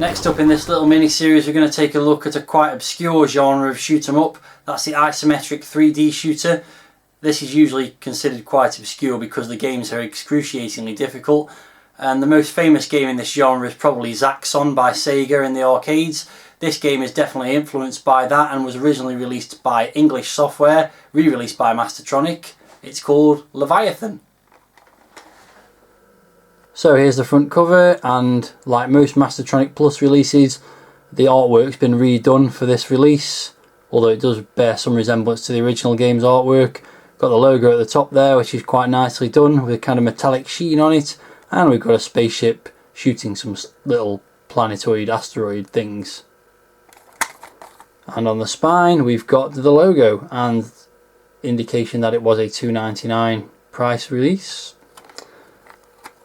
Next up in this little mini series, we're going to take a look at a quite obscure genre of shoot 'em up. That's the isometric 3D shooter. This is usually considered quite obscure because the games are excruciatingly difficult, and the most famous game in this genre is probably Zaxxon by Sega in the arcades. This game is definitely influenced by that and was originally released by English Software, re-released by Mastertronic. It's called Leviathan. So here's the front cover, and like most Mastertronic Plus releases, the artwork's been redone for this release, although it does bear some resemblance to the original game's artwork. Got the logo at the top there, which is quite nicely done with a kind of metallic sheen on it, and we've got a spaceship shooting some little planetoid asteroid things. And on the spine we've got the logo and indication that it was a $2.99 price release.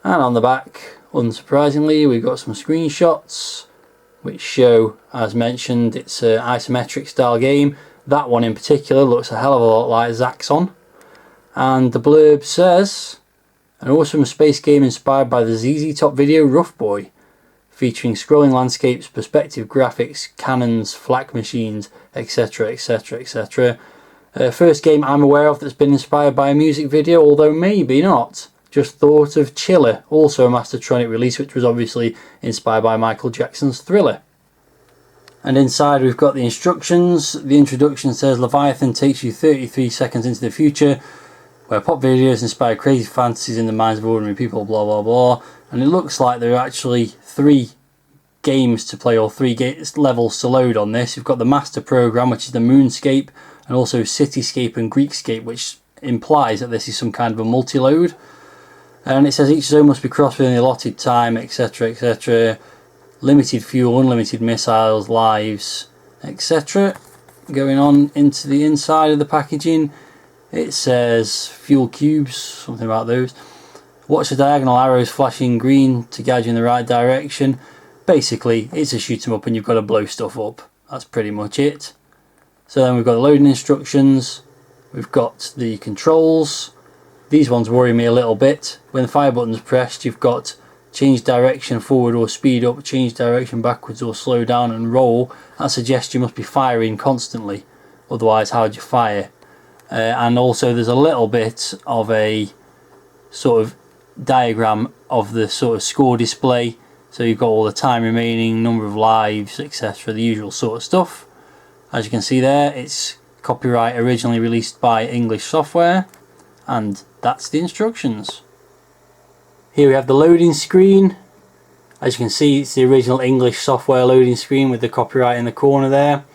And on the back, unsurprisingly, we've got some screenshots which show, as mentioned, it's an isometric style game. That one in particular looks a hell of a lot like Zaxxon. And the blurb says, an awesome space game inspired by the ZZ Top video Rough Boy, featuring scrolling landscapes, perspective graphics, cannons, flak machines, etc, etc, etc. First game I'm aware of that's been inspired by a music video, although maybe not. Just thought of Chiller, also a Mastertronic release, which was obviously inspired by Michael Jackson's Thriller. And inside we've got the instructions. The introduction says Leviathan takes you 33 seconds into the future, where pop videos inspire crazy fantasies in the minds of ordinary people, blah blah blah. And it looks like there are actually 3 games to play, or 3 levels to load on this. You've got the Master Program, which is the Moonscape, and also Cityscape and Greekscape, which implies that this is some kind of a multi-load. And it says each zone must be crossed within the allotted time, etc, etc. Limited fuel, unlimited missiles, lives, etc. Going on into the inside of the packaging, it says fuel cubes, something about those. Watch the diagonal arrows flashing green to guide you in the right direction. Basically, it's a shoot 'em up and you've got to blow stuff up. That's pretty much it. So then we've got the loading instructions, we've got the controls. These ones worry me a little bit. When the fire button's pressed, you've got change direction forward or speed up, change direction backwards or slow down and roll. That suggests you must be firing constantly, otherwise how do you fire? And also there's a little bit of a sort of diagram of the sort of score display. So you've got all the time remaining, number of lives, etc, the usual sort of stuff. As you can see there, it's copyright originally released by English Software, and that's the instructions. Here we have the loading screen. As you can see, it's the original English Software loading screen with the copyright in the corner there,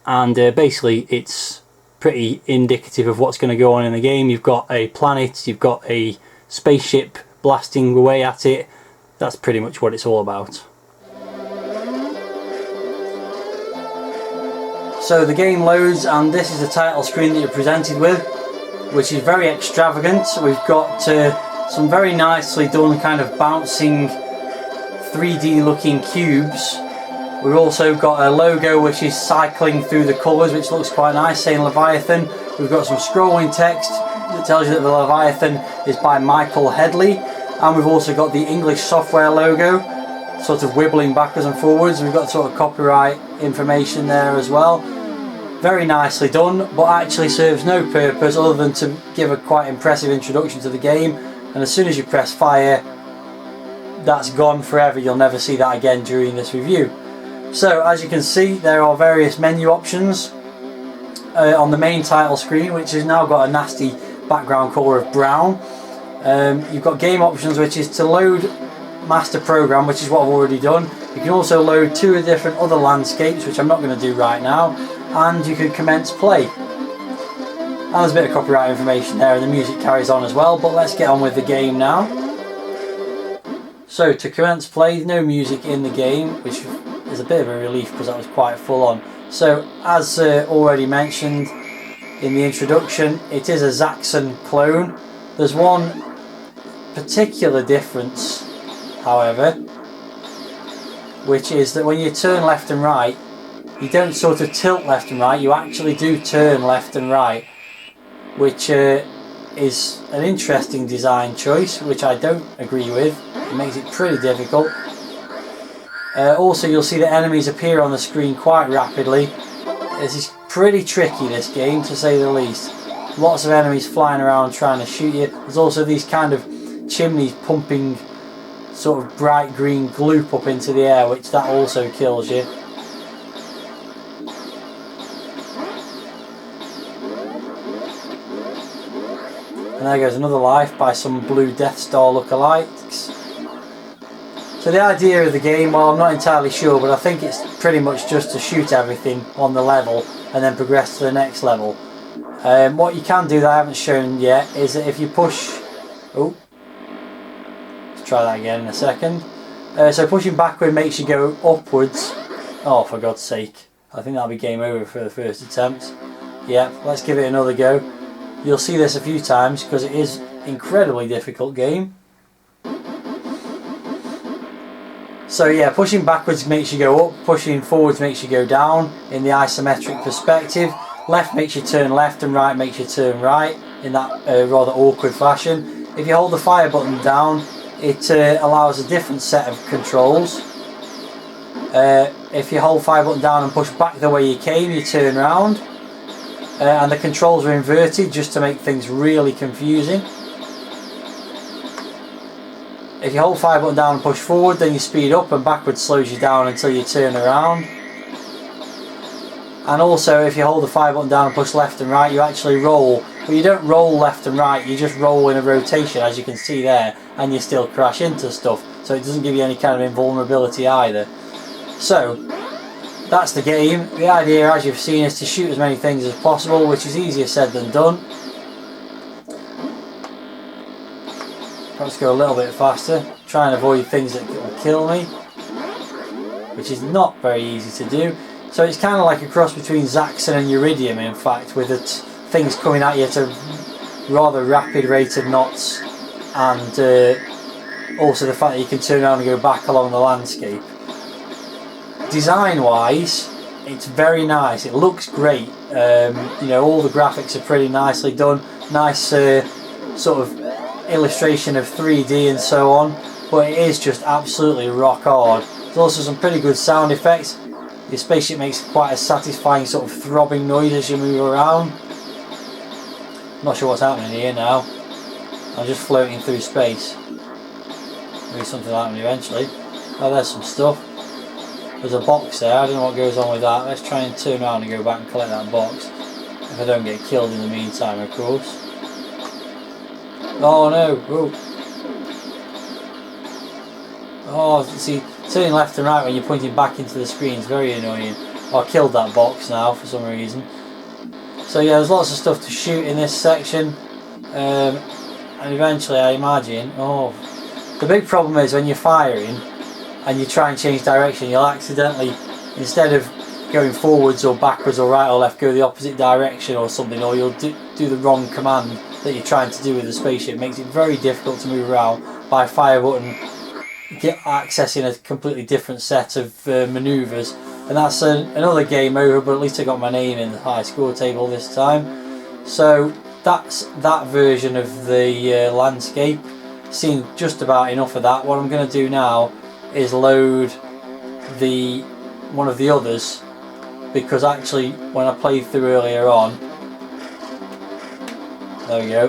and basically it's pretty indicative of what's going to go on in the game. You've got a planet, you've got a spaceship blasting away at it. That's pretty much what it's all about. So the game loads, and this is the title screen that you're presented with, which is very extravagant. We've got some very nicely done kind of bouncing 3D looking cubes. We've also got a logo which is cycling through the colours, which looks quite nice, saying Leviathan. We've got some scrolling text that tells you that the Leviathan is by Michael Headley, and we've also got the English Software logo sort of wibbling backwards and forwards. We've got sort of copyright information there as well. Very nicely done, but actually serves no purpose other than to give a quite impressive introduction to the game, and as soon as you press fire, that's gone forever. You'll never see that again during this review. So as you can see, there are various menu options on the main title screen, which has now got a nasty background colour of brown. You've got game options, which is to load Master Program, which is what I've already done. You can also load 2 different other landscapes, which I'm not going to do right now, and you can commence play. And there's a bit of copyright information there, and the music carries on as well, but let's get on with the game now. So to commence play, no music in the game, which is a bit of a relief because that was quite full on. So as already mentioned in the introduction, it is a Zaxxon clone. There's one particular difference, however, which is that when you turn left and right, you don't sort of tilt left and right, you actually do turn left and right, which is an interesting design choice, which I don't agree with. It makes it pretty difficult. Also, you'll see that enemies appear on the screen quite rapidly. This is pretty tricky, this game, to say the least. Lots of enemies flying around trying to shoot you. There's also these kind of chimneys pumping sort of bright green gloop up into the air, which that also kills you. And there goes another life by some blue Death Star lookalikes. So the idea of the game, well, I'm not entirely sure, but I think it's pretty much just to shoot everything on the level and then progress to the next level. What you can do that I haven't shown yet is that if you push... Oh, let's try that again in a second. So pushing backward makes you go upwards. Oh, for God's sake. I think that'll be game over for the first attempt. Yeah, let's give it another go. You'll see this a few times because it is an incredibly difficult game. So yeah, pushing backwards makes you go up, pushing forwards makes you go down in the isometric perspective. Left makes you turn left and right makes you turn right in that rather awkward fashion. If you hold the fire button down, it allows a different set of controls. If you hold fire button down and push back the way you came, you turn round. And the controls are inverted just to make things really confusing. If you hold fire button down and push forward, then you speed up, and backwards slows you down until you turn around. And also, if you hold the fire button down and push left and right, you actually roll. But you don't roll left and right, you just roll in a rotation, as you can see there, and you still crash into stuff. So it doesn't give you any kind of invulnerability either. So, that's the game. The idea, as you've seen, is to shoot as many things as possible, which is easier said than done. Perhaps go a little bit faster. Try and avoid things that will kill me, which is not very easy to do. So it's kind of like a cross between Zaxxon and Uridium, in fact, with things coming at you at a rather rapid rate of knots, and also the fact that you can turn around and go back along the landscape. Design wise, it's very nice. It looks great. You know, all the graphics are pretty nicely done. Nice sort of illustration of 3D and so on, but it is just absolutely rock hard. There's also some pretty good sound effects. Your spaceship makes quite a satisfying sort of throbbing noise as you move around. I'm not sure what's happening here now. I'm just floating through space. Maybe something will happen eventually. Oh, there's some stuff. There's a box there. I don't know what goes on with that. Let's try and turn around and go back and collect that box. If I don't get killed in the meantime, of course. Oh no! Oh, see, turning left and right when you're pointing back into the screen is very annoying. Oh, I killed that box now for some reason. So yeah, there's lots of stuff to shoot in this section. And eventually, I imagine... Oh, the big problem is when you're firing and you try and change direction, you'll accidentally, instead of going forwards or backwards or right or left, go the opposite direction or something, or you'll do the wrong command that you're trying to do with the spaceship. It makes it very difficult to move around. By fire button, get accessing a completely different set of manoeuvres, and that's another game over, but at least I got my name in the high score table this time. So that's that version of the landscape. Seen just about enough of that. What I'm going to do now is load one of the others, because actually when I played through earlier on, there we go,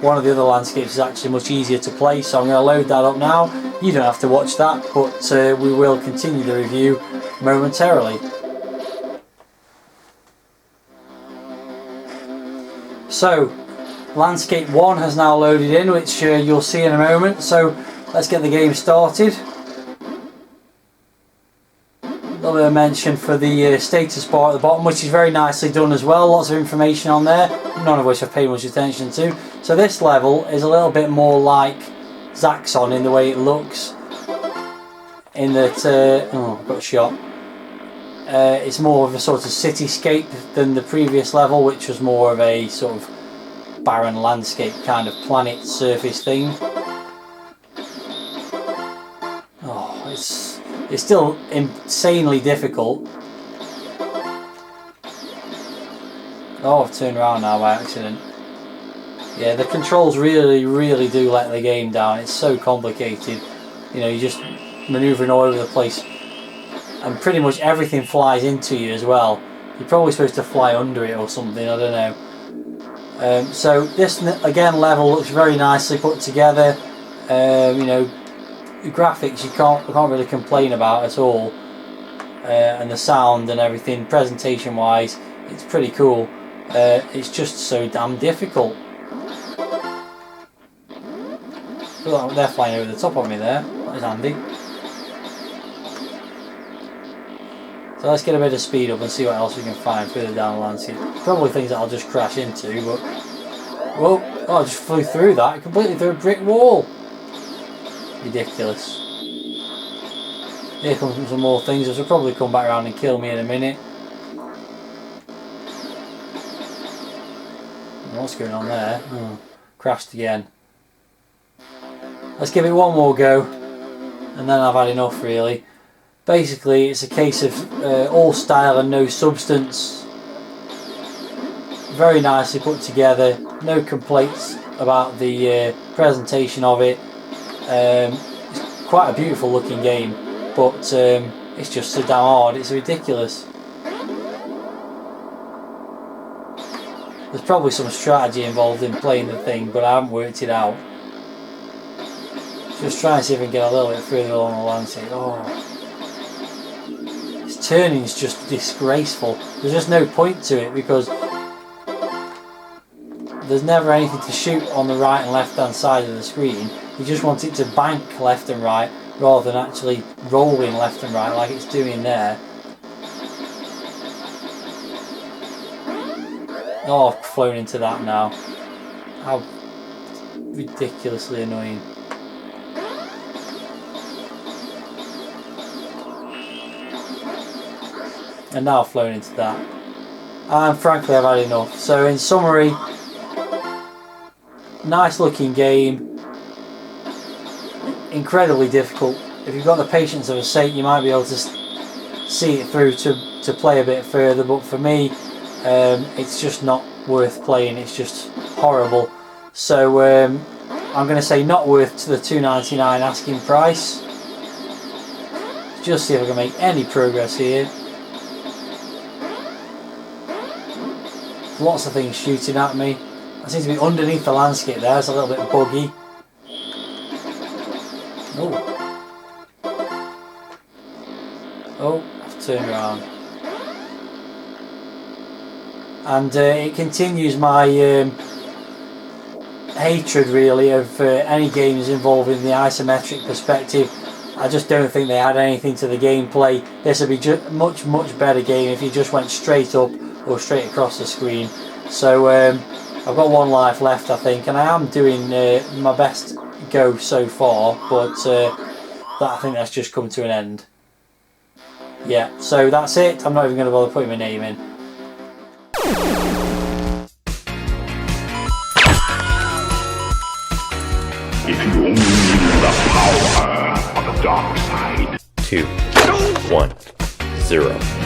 one of the other landscapes is actually much easier to play, so I'm going to load that up now. You don't have to watch that, but we will continue the review momentarily. So, Landscape 1 has now loaded in, which you'll see in a moment, so let's get the game started. A little bit of mention for the status bar at the bottom, which is very nicely done as well. Lots of information on there, none of which I've paid much attention to. So this level is a little bit more like Zaxxon in the way it looks, in that, oh, I got shot. It's more of a sort of cityscape than the previous level, which was more of a sort of barren landscape kind of planet surface thing. Oh, it's still insanely difficult. Oh, I've turned around now by accident. Yeah, the controls really do let the game down. It's so complicated. You know, you just manoeuvring all over the place, and pretty much everything flies into you as well. You're probably supposed to fly under it or something, I don't know. So this again level looks very nicely put together. You know, the graphics you can't really complain about at all, and the sound and everything, presentation wise, it's pretty cool. It's just so damn difficult. Oh, they're flying over the top of me there. That is handy. So let's get a bit of speed up and see what else we can find further down the landscape. Probably things that I'll just crash into, but... Whoa! Oh, I just flew through that, completely through a brick wall! Ridiculous. Here comes some more things, which will probably come back around and kill me in a minute. What's going on there? Oh, crashed again. Let's give it one more go, and then I've had enough really. Basically, it's a case of all style and no substance. Very nicely put together. No complaints about the presentation of it. It's quite a beautiful looking game, but it's just so damn hard. It's ridiculous. There's probably some strategy involved in playing the thing, but I haven't worked it out. Just trying to see if I can get a little bit further along the landscape. Oh. Turning is just disgraceful. There's just no point to it because there's never anything to shoot on the right and left hand side of the screen. You just want it to bank left and right rather than actually rolling left and right like it's doing there. Oh, I've flown into that now. How ridiculously annoying. And now I've flown into that. And frankly I've had enough. So in summary, nice looking game. Incredibly difficult. If you've got the patience of a saint, you might be able to see it through to play a bit further. But for me, it's just not worth playing. It's just horrible. So I'm going to say not worth the $2.99 asking price. Just see if I can make any progress here. Lots of things shooting at me. I seem to be underneath the landscape there. It's a little bit buggy. Oh, I've turned around. And it continues my hatred really of any games involving the isometric perspective. I just don't think they add anything to the gameplay. This would be much better game if you just went straight up or straight across the screen. So I've got one life left I think, and I am doing my best go so far, but I think that's just come to an end. Yeah, so that's it. I'm not even going to bother putting my name in. If you only knew the power of the dark side. 2, 1, 0.